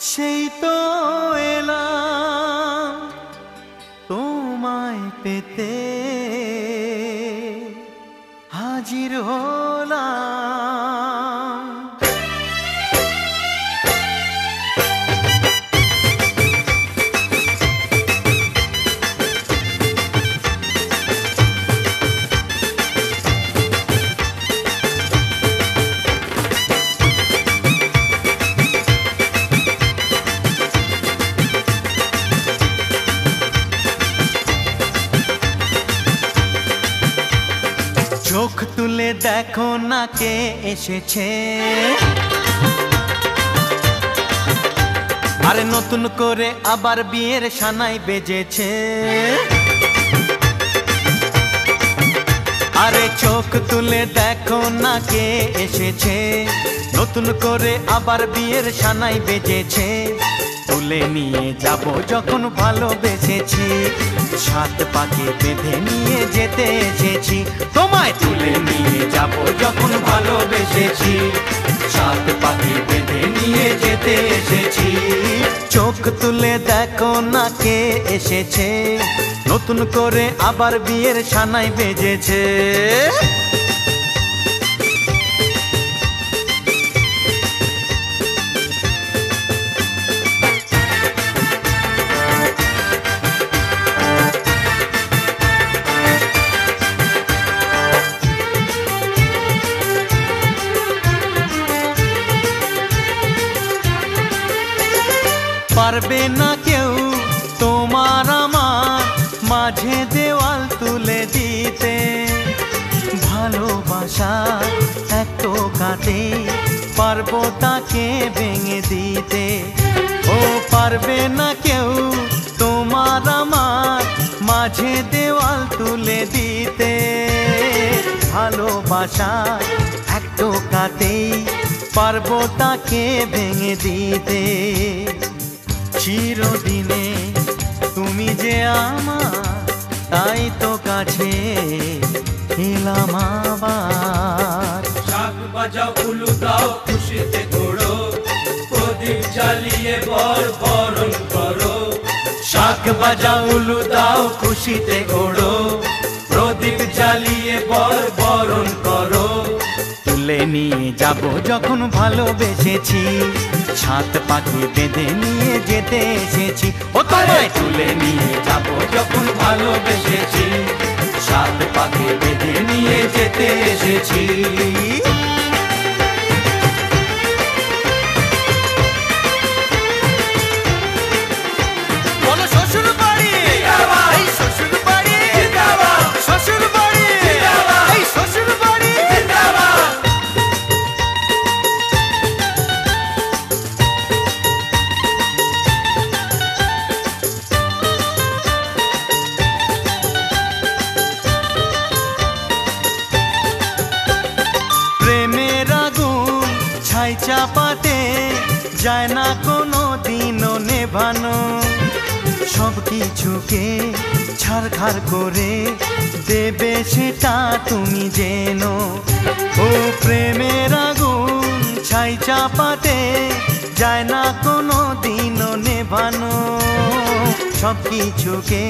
সেই তো এলাম তোমায় পেতে, হাজির হলাম। চোখ তুলে দেখো না কে এসেছে, আরে নতুন করে আবার বিয়ের সানাই বেজেছে। আরে চোখ তুলে দেখো না কে এসেছে, নতুন করে আবার বিয়ের সানাই বেজেছে। তুলে নিয়ে যাব যখন ভালোবেসেছি, সাত পাকে বেঁধে নিয়ে যেতে এসেছি। তোমায় তুলে নিয়ে যাব যখন ভালোবেসেছি, সাত পাকে বেঁধে নিয়ে যেতে এসেছি। চোখ তুলে দেখো না কে এসেছে, নতুন করে আবার বিয়ের সানাই বেজেছে। পারবে না কেউ তোমার আমার মাঝে দেওয়াল তুলে দিতে, ভালোবাসা এত কাটে পারবো তাকে ভেঙে দিতে। ও পারবে না কেউ তোমার আমার মাঝে দেওয়াল তুলে দিতে, ভালোবাসা এত কাটে পারবো তাকে ভেঙে দিতে। চিরদিনে তুমি যে আমার, তাই তো কাছে এলাম আবার। শাক বাজাও উলু দাও খুশিতে ঘোড়ো, প্রদীপ জ্বালিয়ে বর বরণ করো। শাক বাজাও উলু দাও খুশিতে ঘোড়ো, প্রদীপ জ্বালিয়ে বর বরণ করো। তুলে নিয়ে যাব যখন ভালোবেসেছি, সাত পাখি বেঁধে নিয়ে যেতে এসেছি। ও তোমায় তুলে নিয়ে যাব যখন ভালোবেসেছি, সাত পাখি বেঁধে নিয়ে যেতে এসেছি। বলো শ্বশুর বাড়ি, এই শ্বশুর বাড়ি, শ্বশুর বাড়ি, এই শ্বশুর বাড়ি। প্রেমের আগুন ছাই চাপাতে যায় না কোনো দিনও নেভানো, সব কিছুকে ছাড়খাড় করে দেবে সেটা তুমি জেনো। ও প্রেমের আগুন ছাই চাপাতে যায় না কোনো দিনও নেভানো, সব কিছুকে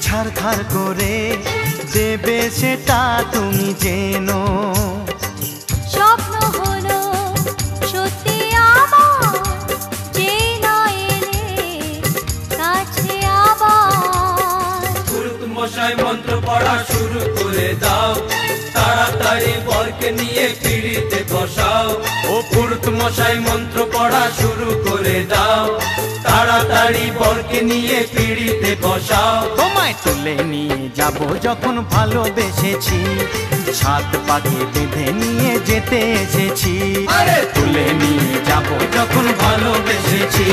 ছাড়খাড় করে দেবে সেটা তুমি জেনো। স্বপ্ন হলো সত্যি আমার, যে না এলে কাছে আবার। পুরুত মশাই মন্ত্র পড়া শুরু করে দাও, তাড়াতাড়ি বরকে নিয়ে পিড়িতে বসাও। ও পুরুত মশাই মন্ত্র পড়া শুরু করে দাও, তাড়াতাড়ি বরকে নিয়ে পিড়িতে বসাও। তোমায় তুলে নিয়ে যাব যখন ভালোবেসেছি, সাত পাকে বেঁধে নিয়ে যেতে এসেছি। আরে তুলে নিয়ে যাব যখন ভালোবেসেছি।